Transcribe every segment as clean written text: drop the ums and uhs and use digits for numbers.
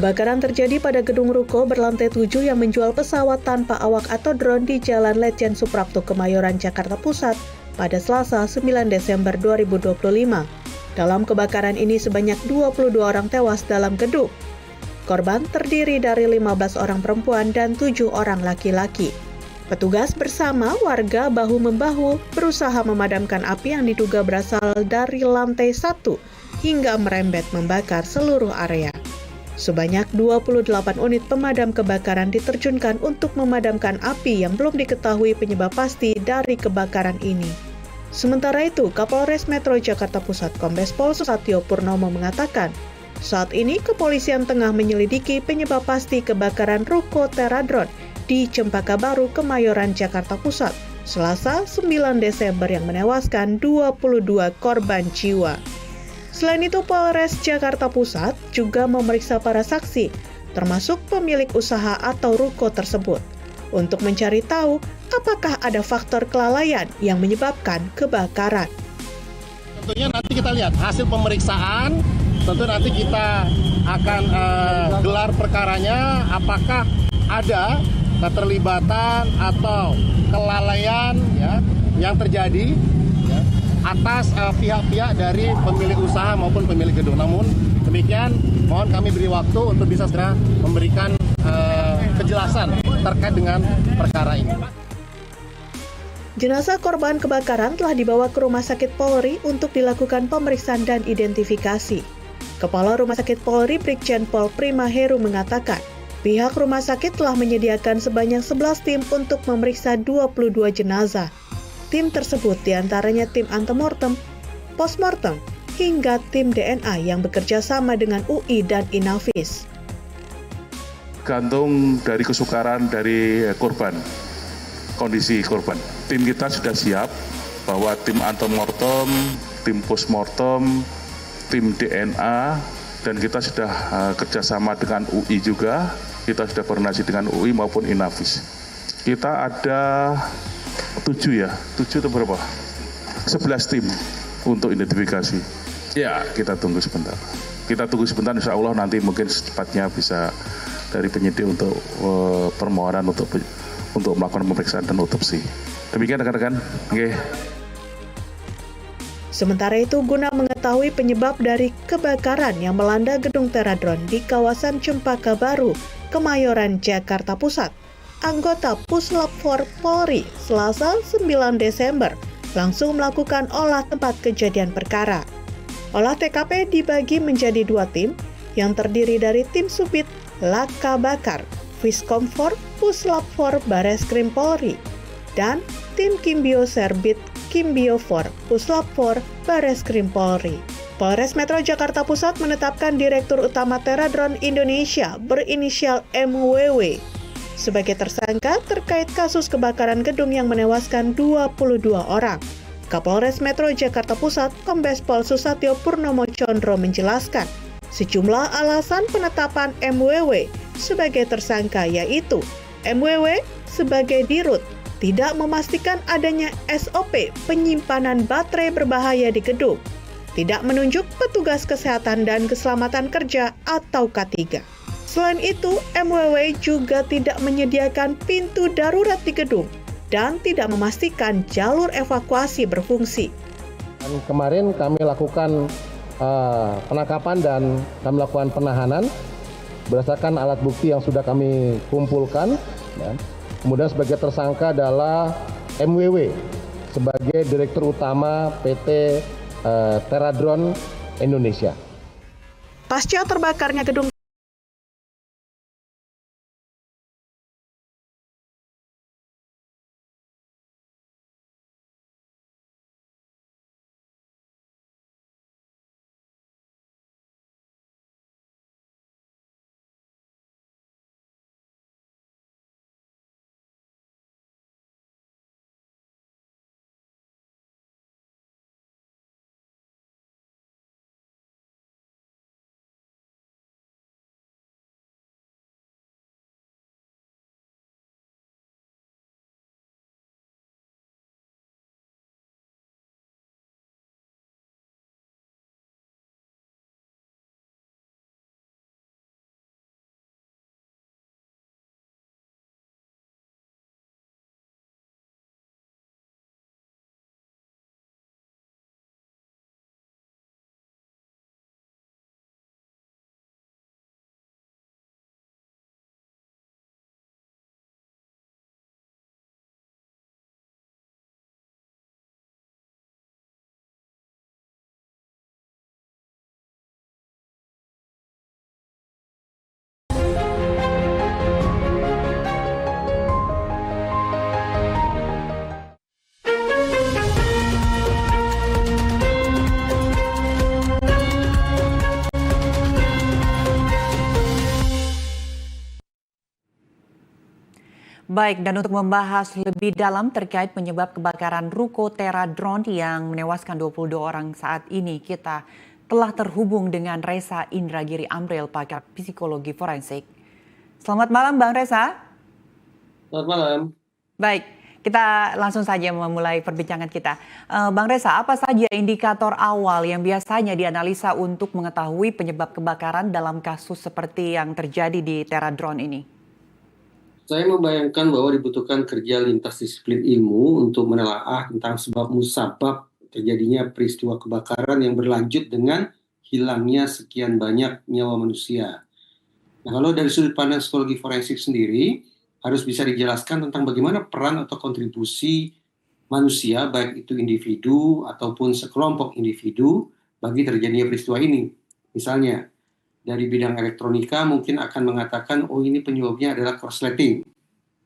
Kebakaran terjadi pada gedung ruko berlantai 7 yang menjual pesawat tanpa awak atau drone di Jalan Letjen Suprapto, Kemayoran, Jakarta Pusat pada Selasa 9 Desember 2025. Dalam kebakaran ini sebanyak 22 orang tewas dalam gedung. Korban terdiri dari 15 orang perempuan dan 7 orang laki-laki. Petugas bersama warga bahu-membahu berusaha memadamkan api yang diduga berasal dari lantai 1 hingga merembet membakar seluruh area. Sebanyak 28 unit pemadam kebakaran diterjunkan untuk memadamkan api yang belum diketahui penyebab pasti dari kebakaran ini. Sementara itu, Kapolres Metro Jakarta Pusat Kombes Pol Susatyo Purnomo mengatakan, saat ini kepolisian tengah menyelidiki penyebab pasti kebakaran ruko Teradron di Cempaka Baru, Kemayoran, Jakarta Pusat, Selasa 9 Desember yang menewaskan 22 korban jiwa. Selain itu, Polres Jakarta Pusat juga memeriksa para saksi, termasuk pemilik usaha atau ruko tersebut, untuk mencari tahu apakah ada faktor kelalaian yang menyebabkan kebakaran. Tentunya nanti kita lihat hasil pemeriksaan, tentu nanti kita akan gelar perkaranya, apakah ada keterlibatan atau kelalaian ya, yang terjadi ya, atas pihak-pihak dari pemilik usaha maupun pemilik gedung. Namun demikian, mohon kami beri waktu untuk bisa segera memberikan kejelasan terkait dengan perkara ini. Jenazah korban kebakaran telah dibawa ke Rumah Sakit Polri untuk dilakukan pemeriksaan dan identifikasi. Kepala Rumah Sakit Polri Brigjen Pol Prima Heru mengatakan, pihak rumah sakit telah menyediakan sebanyak 11 tim untuk memeriksa 22 jenazah. Tim tersebut diantaranya tim antemortem, postmortem, hingga tim DNA yang bekerja sama dengan UI dan Inavis. Gantung dari kesukaran dari korban, kondisi korban. Tim kita sudah siap bahwa tim antemortem, tim postmortem, tim DNA, dan kita sudah kerjasama dengan UI juga. Kita sudah koordinasi dengan UI maupun Inavis. Kita ada 7 atau berapa? 11 tim untuk identifikasi. Ya, kita tunggu sebentar. Insya Allah nanti mungkin secepatnya bisa dari penyidik untuk permohonan untuk melakukan pemeriksaan dan otopsi. Demikian rekan-rekan. Oke. Sementara itu, guna mengetahui penyebab dari kebakaran yang melanda gedung Teradron di kawasan Cempaka Baru, Kemayoran, Jakarta Pusat, anggota Puslap 4 Polri Selasa 9 Desember langsung melakukan olah tempat kejadian perkara. Olah TKP dibagi menjadi 2 tim yang terdiri dari tim Subit Laka Bakar, Viskom 4 Puslap 4 Bareskrim Polri, dan tim Kimbio Serbit Kimbio 4 Puslap 4 Bareskrim Polri. Polres Metro Jakarta Pusat menetapkan Direktur Utama Teradron Indonesia berinisial MWW sebagai tersangka terkait kasus kebakaran gedung yang menewaskan 22 orang. Kapolres Metro Jakarta Pusat Kombes Pol Susatyo Purnomo Condro menjelaskan sejumlah alasan penetapan MWW sebagai tersangka, yaitu MWW sebagai dirut tidak memastikan adanya SOP penyimpanan baterai berbahaya di gedung, tidak menunjuk petugas kesehatan dan keselamatan kerja atau K3. Selain itu, MWW juga tidak menyediakan pintu darurat di gedung dan tidak memastikan jalur evakuasi berfungsi. Dan kemarin kami lakukan penangkapan dan kami lakukan penahanan berdasarkan alat bukti yang sudah kami kumpulkan. Ya. Kemudian sebagai tersangka adalah MWW sebagai Direktur Utama PT Teradron Indonesia. Pasca terbakarnya gedung Baik, dan untuk membahas lebih dalam terkait penyebab kebakaran ruko Teradron yang menewaskan 22 orang saat ini, kita telah terhubung dengan Reza Indragiri Amril, pakar psikologi forensik. Selamat malam Bang Reza. Selamat malam. Baik, kita langsung saja memulai perbincangan kita. Bang Reza, apa saja indikator awal yang biasanya dianalisa untuk mengetahui penyebab kebakaran dalam kasus seperti yang terjadi di Teradron ini? Saya membayangkan bahwa dibutuhkan kerja lintas disiplin ilmu untuk menelaah tentang sebab musabab terjadinya peristiwa kebakaran yang berlanjut dengan hilangnya sekian banyak nyawa manusia. Nah, kalau dari sudut pandang psikologi forensik sendiri, harus bisa dijelaskan tentang bagaimana peran atau kontribusi manusia, baik itu individu ataupun sekelompok individu, bagi terjadinya peristiwa ini. Misalnya, dari bidang elektronika mungkin akan mengatakan, oh ini penyebabnya adalah korsleting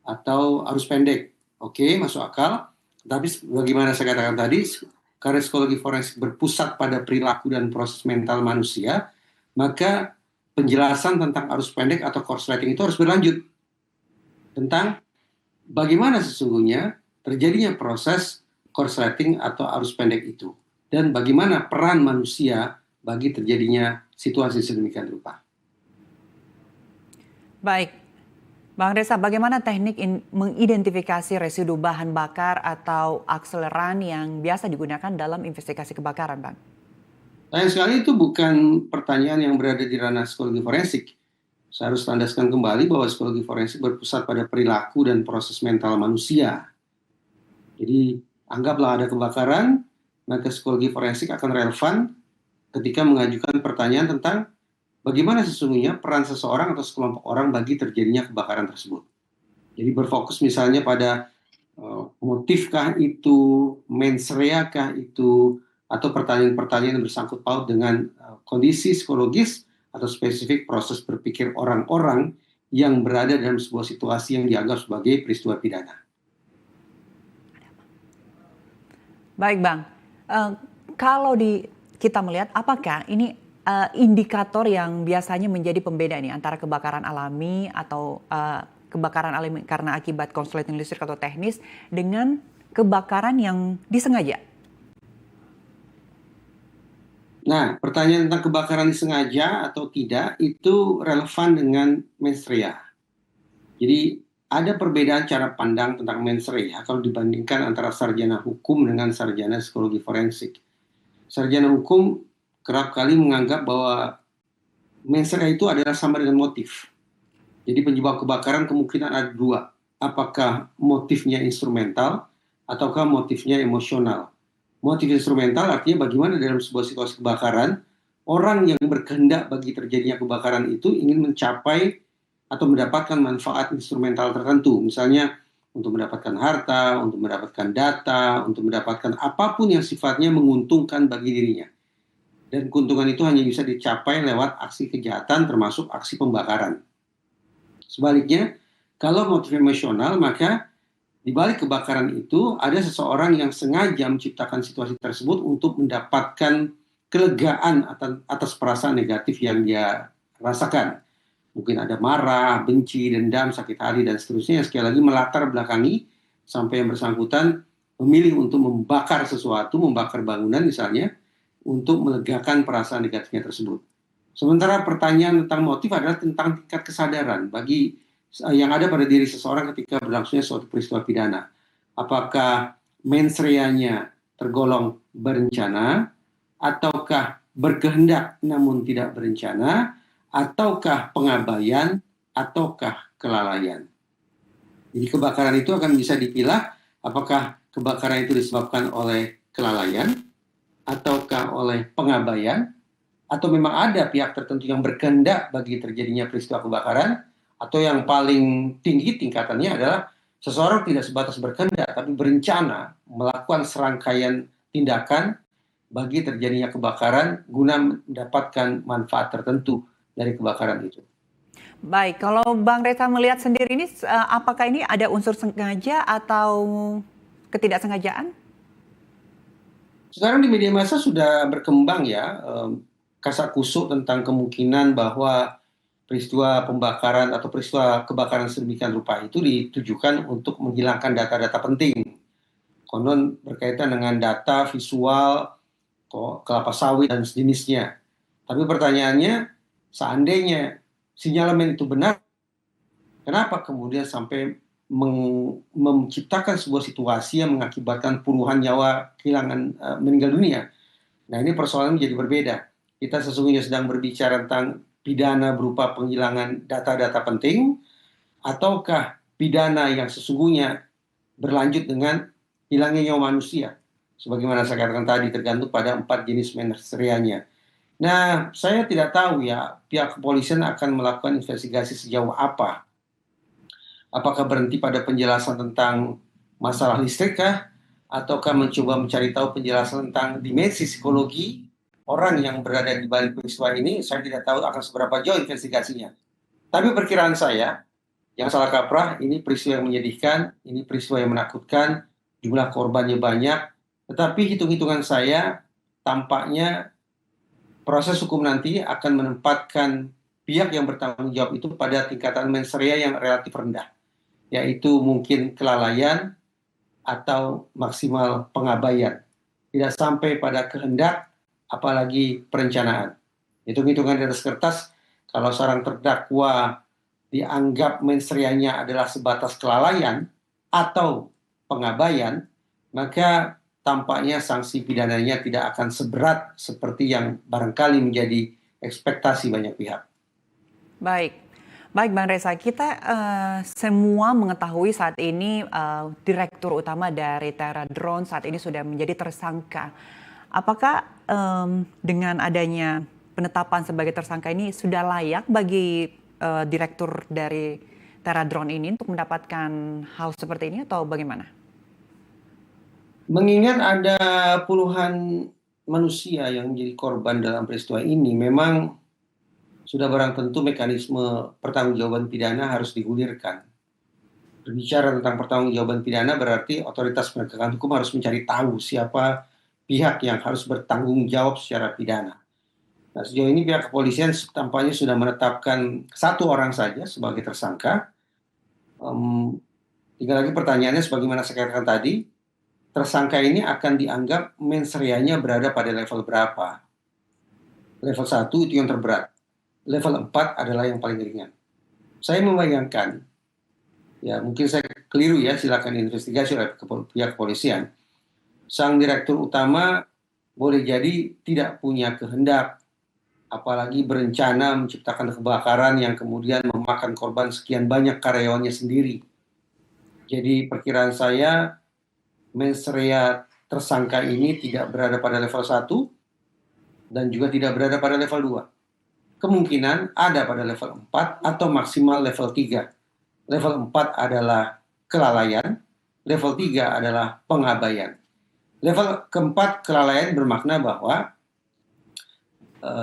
atau arus pendek. Oke, masuk akal. Tapi bagaimana saya katakan tadi, karena psikologi forensik berpusat pada perilaku dan proses mental manusia, maka penjelasan tentang arus pendek atau korsleting itu harus berlanjut. Tentang bagaimana sesungguhnya terjadinya proses korsleting atau arus pendek itu. Dan bagaimana peran manusia bagi terjadinya situasi sedemikian rupa. Baik, Bang Reza, bagaimana teknik mengidentifikasi residu bahan bakar atau akseleran yang biasa digunakan dalam investigasi kebakaran, Bang? Sayang sekali itu bukan pertanyaan yang berada di ranah psikologi forensik. Saya harus tandaskan kembali bahwa psikologi forensik berpusat pada perilaku dan proses mental manusia. Jadi, anggaplah ada kebakaran, maka psikologi forensik akan relevan ketika mengajukan pertanyaan tentang bagaimana sesungguhnya peran seseorang atau sekelompok orang bagi terjadinya kebakaran tersebut. Jadi berfokus misalnya pada motifkah itu, mens rea kah itu, atau pertanyaan-pertanyaan yang bersangkut paut dengan kondisi psikologis atau spesifik proses berpikir orang-orang yang berada dalam sebuah situasi yang dianggap sebagai peristiwa pidana. Baik Bang, kalau kita melihat apakah ini indikator yang biasanya menjadi pembeda nih antara kebakaran alami atau kebakaran alami karena akibat konsleting listrik atau teknis dengan kebakaran yang disengaja? Nah, pertanyaan tentang kebakaran disengaja atau tidak itu relevan dengan mens rea. Jadi ada perbedaan cara pandang tentang mens rea kalau dibandingkan antara sarjana hukum dengan sarjana psikologi forensik. Sarjana hukum kerap kali menganggap bahwa mens rea itu adalah sama dengan motif. Jadi penyebab kebakaran kemungkinan ada dua. Apakah motifnya instrumental ataukah motifnya emosional. Motif instrumental artinya bagaimana dalam sebuah situasi kebakaran, orang yang berkehendak bagi terjadinya kebakaran itu ingin mencapai atau mendapatkan manfaat instrumental tertentu. Misalnya untuk mendapatkan harta, untuk mendapatkan data, untuk mendapatkan apapun yang sifatnya menguntungkan bagi dirinya. Dan keuntungan itu hanya bisa dicapai lewat aksi kejahatan termasuk aksi pembakaran. Sebaliknya, kalau motif emosional maka di balik kebakaran itu ada seseorang yang sengaja menciptakan situasi tersebut untuk mendapatkan kelegaan atas perasaan negatif yang dia rasakan. Mungkin ada marah, benci, dendam, sakit hati, dan seterusnya yang sekali lagi melatar belakangi sampai yang bersangkutan memilih untuk membakar sesuatu, membakar bangunan misalnya, untuk melegakan perasaan negatifnya tersebut. Sementara pertanyaan tentang motif adalah tentang tingkat kesadaran bagi yang ada pada diri seseorang ketika berlangsungnya suatu peristiwa pidana. Apakah mens rea-nya tergolong berencana, ataukah berkehendak namun tidak berencana, ataukah pengabaian, ataukah kelalaian. Jadi kebakaran itu akan bisa dipilah apakah kebakaran itu disebabkan oleh kelalaian, ataukah oleh pengabaian, atau memang ada pihak tertentu yang berkehendak bagi terjadinya peristiwa kebakaran, atau yang paling tinggi tingkatannya adalah seseorang tidak sebatas berkehendak, tapi berencana melakukan serangkaian tindakan bagi terjadinya kebakaran guna mendapatkan manfaat tertentu dari kebakaran itu. Baik, kalau Bang Reza melihat sendiri ini, apakah ini ada unsur sengaja atau ketidaksengajaan? Sekarang di media massa sudah berkembang ya, kasakusuk tentang kemungkinan bahwa peristiwa pembakaran atau peristiwa kebakaran sedemikian rupa itu ditujukan untuk menghilangkan data-data penting. Konon berkaitan dengan data visual, kelapa sawit dan sejenisnya. Tapi pertanyaannya, seandainya sinyalemen itu benar, kenapa kemudian sampai menciptakan sebuah situasi yang mengakibatkan puluhan nyawa meninggal dunia? Nah, ini persoalan menjadi berbeda. Kita sesungguhnya sedang berbicara tentang pidana berupa penghilangan data-data penting, ataukah pidana yang sesungguhnya berlanjut dengan hilangnya nyawa manusia? Sebagaimana saya katakan tadi, tergantung pada 4 jenis mensreanya. Nah, saya tidak tahu ya, pihak kepolisian akan melakukan investigasi sejauh apa. Apakah berhenti pada penjelasan tentang masalah listrik kah? Ataukah mencoba mencari tahu penjelasan tentang dimensi psikologi orang yang berada di balik peristiwa ini? Saya tidak tahu akan seberapa jauh investigasinya. Tapi perkiraan saya, yang salah kaprah, ini peristiwa yang menyedihkan, ini peristiwa yang menakutkan, jumlah korbannya banyak, tetapi hitung-hitungan saya, tampaknya proses hukum nanti akan menempatkan pihak yang bertanggung jawab itu pada tingkatan mens rea yang relatif rendah, yaitu mungkin kelalaian atau maksimal pengabaian. Tidak sampai pada kehendak, apalagi perencanaan. Hitung-hitungan di atas kertas, kalau seorang terdakwa dianggap mens reanya adalah sebatas kelalaian atau pengabaian, maka tampaknya sanksi pidananya tidak akan seberat seperti yang barangkali menjadi ekspektasi banyak pihak. Baik. Baik Bang Reza, kita semua mengetahui saat ini Direktur Utama dari Terra Drone saat ini sudah menjadi tersangka. Apakah dengan adanya penetapan sebagai tersangka ini sudah layak bagi Direktur dari Terra Drone ini untuk mendapatkan hal seperti ini atau bagaimana? Mengingat ada puluhan manusia yang menjadi korban dalam peristiwa ini, memang sudah barang tentu mekanisme pertanggungjawaban pidana harus digulirkan. Berbicara tentang pertanggungjawaban pidana berarti otoritas penegakan hukum harus mencari tahu siapa pihak yang harus bertanggung jawab secara pidana. Nah, sejauh ini pihak kepolisian tampaknya sudah menetapkan 1 orang saja sebagai tersangka. Tinggal lagi pertanyaannya sebagaimana saya katakan tadi, tersangka ini akan dianggap mens reanya berada pada level berapa? Level 1 itu yang terberat. Level 4 adalah yang paling ringan. Saya membayangkan, ya mungkin saya keliru ya, silakan investigasi oleh pihak kepolisian. Sang direktur utama boleh jadi tidak punya kehendak, apalagi berencana menciptakan kebakaran yang kemudian memakan korban sekian banyak karyawannya sendiri. Jadi perkiraan saya, mens rea tersangka ini tidak berada pada level 1 dan juga tidak berada pada level 2. Kemungkinan ada pada level 4 atau maksimal level 3. Level 4 adalah kelalaian, level 3 adalah pengabaian. Level keempat kelalaian bermakna bahwa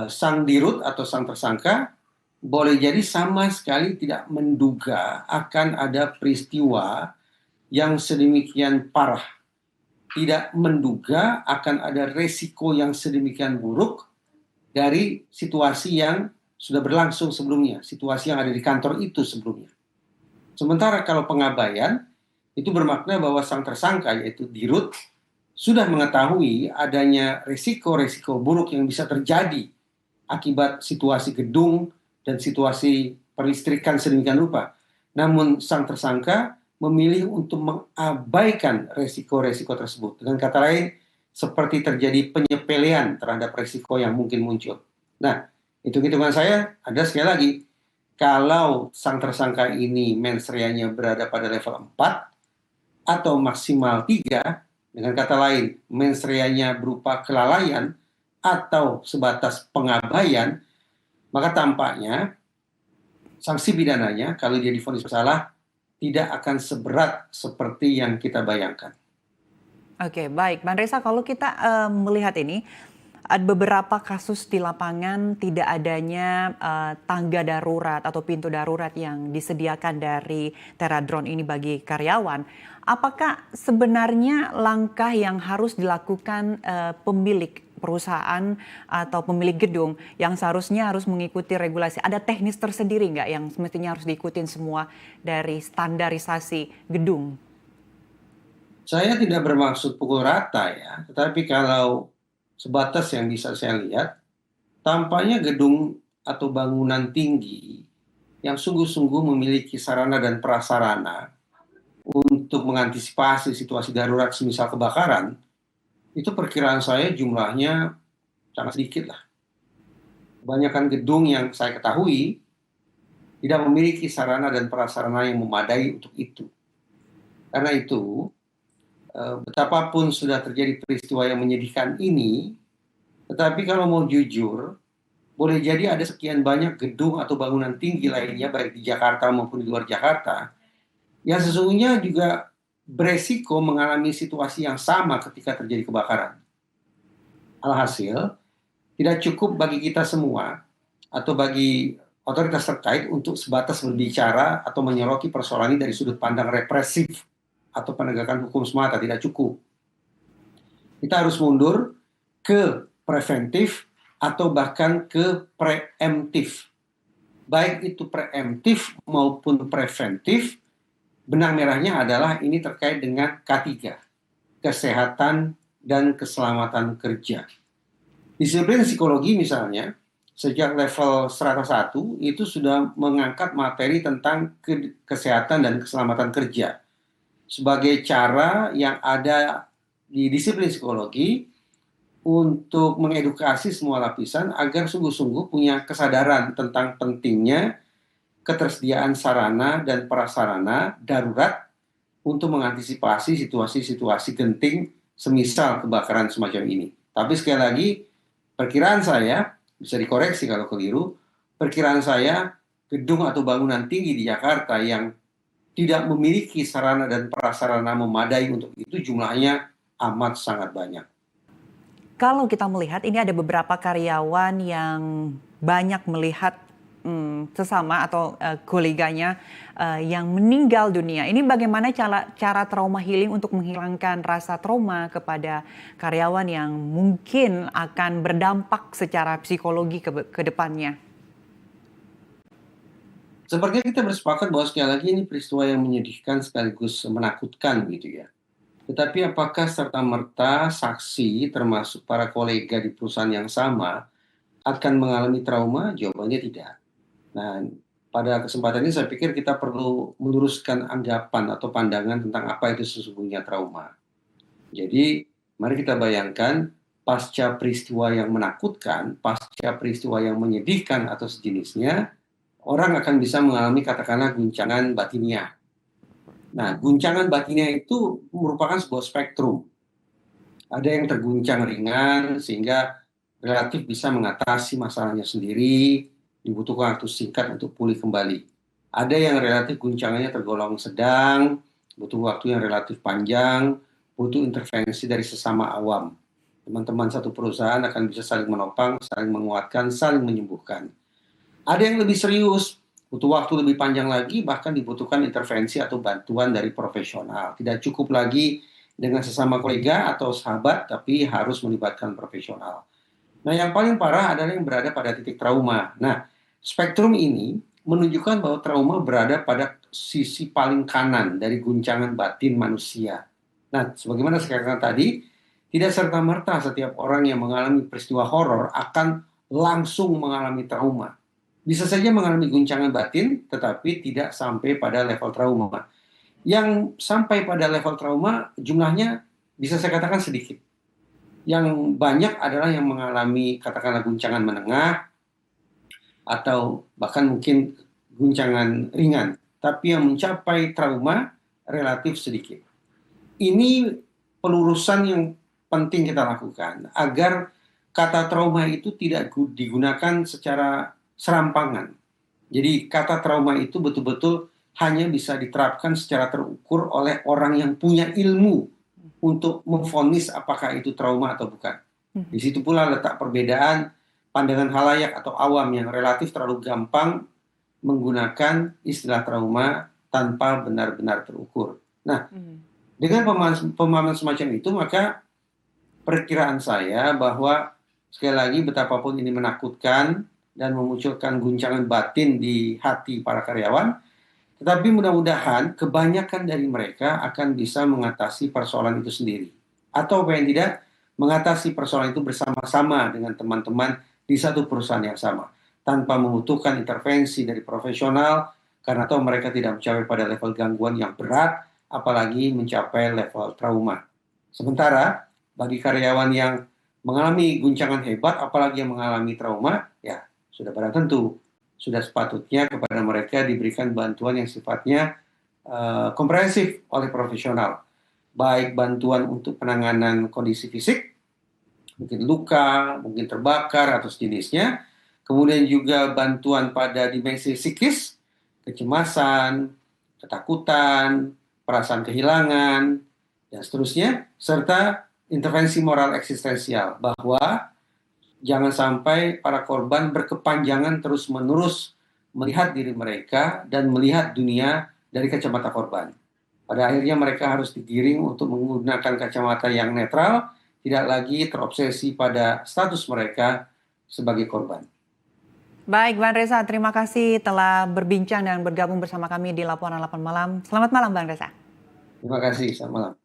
sang dirut atau sang tersangka boleh jadi sama sekali tidak menduga akan ada peristiwa yang sedemikian parah. Tidak menduga akan ada resiko yang sedemikian buruk dari situasi yang sudah berlangsung sebelumnya, situasi yang ada di kantor itu sebelumnya. Sementara kalau pengabaian, itu bermakna bahwa sang tersangka, yaitu dirut, sudah mengetahui adanya resiko-resiko buruk yang bisa terjadi akibat situasi gedung dan situasi perlistrikan sedemikian rupa. Namun sang tersangka memilih untuk mengabaikan resiko-resiko tersebut. Dengan kata lain, seperti terjadi penyepelean terhadap resiko yang mungkin muncul. Nah, hitung-hitungan saya ada sekali lagi, kalau sang tersangka ini mens reanya berada pada level 4 atau maksimal 3, dengan kata lain, mens reanya berupa kelalaian atau sebatas pengabaian, maka tampaknya sanksi pidananya kalau dia divonis bersalah tidak akan seberat seperti yang kita bayangkan. Oke, baik. Bang Reza, kalau kita melihat ini, ada beberapa kasus di lapangan tidak adanya tangga darurat atau pintu darurat yang disediakan dari Terra Drone ini bagi karyawan. Apakah sebenarnya langkah yang harus dilakukan pemilik perusahaan atau pemilik gedung yang seharusnya harus mengikuti regulasi? Ada teknis tersendiri nggak yang semestinya harus diikutin semua dari standarisasi gedung? Saya tidak bermaksud pukul rata ya, tetapi kalau sebatas yang bisa saya lihat, tampaknya gedung atau bangunan tinggi yang sungguh-sungguh memiliki sarana dan prasarana untuk mengantisipasi situasi darurat semisal kebakaran, itu perkiraan saya jumlahnya sangat sedikit lah. Kebanyakan gedung yang saya ketahui tidak memiliki sarana dan prasarana yang memadai untuk itu. Karena itu, betapapun sudah terjadi peristiwa yang menyedihkan ini, tetapi kalau mau jujur, boleh jadi ada sekian banyak gedung atau bangunan tinggi lainnya, baik di Jakarta maupun di luar Jakarta, yang sesungguhnya juga beresiko mengalami situasi yang sama ketika terjadi kebakaran. Alhasil, tidak cukup bagi kita semua atau bagi otoritas terkait untuk sebatas berbicara atau menyoroti persoalan ini dari sudut pandang represif atau penegakan hukum semata, tidak cukup. Kita harus mundur ke preventif atau bahkan ke preemptif. Baik itu preemptif maupun preventif, benang merahnya adalah ini terkait dengan K3, kesehatan dan keselamatan kerja. Disiplin psikologi misalnya, sejak level 101 itu sudah mengangkat materi tentang kesehatan dan keselamatan kerja sebagai cara yang ada di disiplin psikologi untuk mengedukasi semua lapisan agar sungguh-sungguh punya kesadaran tentang pentingnya ketersediaan sarana dan prasarana darurat untuk mengantisipasi situasi-situasi genting semisal kebakaran semacam ini. Tapi sekali lagi, perkiraan saya, bisa dikoreksi kalau keliru, perkiraan saya gedung atau bangunan tinggi di Jakarta yang tidak memiliki sarana dan prasarana memadai untuk itu jumlahnya amat sangat banyak. Kalau kita melihat ini ada beberapa karyawan yang banyak melihat sesama atau koleganya yang meninggal dunia. Ini bagaimana cara trauma healing untuk menghilangkan rasa trauma kepada karyawan yang mungkin akan berdampak secara psikologi ke depannya? Sepertinya kita bersepakat bahwa sekali lagi ini peristiwa yang menyedihkan sekaligus menakutkan gitu ya. Tetapi apakah serta-merta saksi termasuk para kolega di perusahaan yang sama akan mengalami trauma? Jawabannya tidak. Nah, pada kesempatan ini saya pikir kita perlu meluruskan anggapan atau pandangan tentang apa itu sesungguhnya trauma. Jadi, mari kita bayangkan pasca peristiwa yang menakutkan, pasca peristiwa yang menyedihkan atau sejenisnya, orang akan bisa mengalami katakanlah guncangan batinnya. Nah, guncangan batinnya itu merupakan sebuah spektrum. Ada yang terguncang ringan sehingga relatif bisa mengatasi masalahnya sendiri, dibutuhkan waktu singkat untuk pulih kembali. Ada yang relatif guncangannya tergolong sedang, butuh waktu yang relatif panjang, butuh intervensi dari sesama awam. Teman-teman satu perusahaan akan bisa saling menopang, saling menguatkan, saling menyembuhkan. Ada yang lebih serius, butuh waktu lebih panjang lagi, bahkan dibutuhkan intervensi atau bantuan dari profesional. Tidak cukup lagi dengan sesama kolega atau sahabat, tapi harus melibatkan profesional. Nah, yang paling parah adalah yang berada pada titik trauma. Nah, spektrum ini menunjukkan bahwa trauma berada pada sisi paling kanan dari guncangan batin manusia. Nah, sebagaimana saya katakan tadi, tidak serta-merta setiap orang yang mengalami peristiwa horor akan langsung mengalami trauma. Bisa saja mengalami guncangan batin, tetapi tidak sampai pada level trauma. Yang sampai pada level trauma, jumlahnya bisa saya katakan sedikit. Yang banyak adalah yang mengalami katakanlah guncangan menengah, atau bahkan mungkin guncangan ringan. Tapi yang mencapai trauma relatif sedikit. Ini pelurusan yang penting kita lakukan, agar kata trauma itu tidak digunakan secara serampangan. Jadi kata trauma itu betul-betul hanya bisa diterapkan secara terukur oleh orang yang punya ilmu untuk memvonis apakah itu trauma atau bukan. Di situ pula letak perbedaan pandangan halayak atau awam yang relatif terlalu gampang menggunakan istilah trauma tanpa benar-benar terukur. Nah, dengan pemahaman semacam itu, maka perkiraan saya bahwa sekali lagi betapapun ini menakutkan dan memunculkan guncangan batin di hati para karyawan, tetapi mudah-mudahan kebanyakan dari mereka akan bisa mengatasi persoalan itu sendiri. Atau paling tidak, mengatasi persoalan itu bersama-sama dengan teman-teman di satu perusahaan yang sama. Tanpa membutuhkan intervensi dari profesional, karena tahu mereka tidak mencapai pada level gangguan yang berat, apalagi mencapai level trauma. Sementara, bagi karyawan yang mengalami guncangan hebat, apalagi yang mengalami trauma, ya sudah barang tentu, sudah sepatutnya kepada mereka diberikan bantuan yang sifatnya komprehensif oleh profesional. Baik bantuan untuk penanganan kondisi fisik, mungkin luka, mungkin terbakar atau sejenisnya. Kemudian juga bantuan pada dimensi psikis, kecemasan, ketakutan, perasaan kehilangan, dan seterusnya. Serta intervensi moral eksistensial, bahwa jangan sampai para korban berkepanjangan terus-menerus melihat diri mereka dan melihat dunia dari kacamata korban. Pada akhirnya mereka harus digiring untuk menggunakan kacamata yang netral, tidak lagi terobsesi pada status mereka sebagai korban. Baik, Bang Reza, terima kasih telah berbincang dan bergabung bersama kami di Laporan 8 Malam. Selamat malam, Bang Reza. Terima kasih, selamat malam.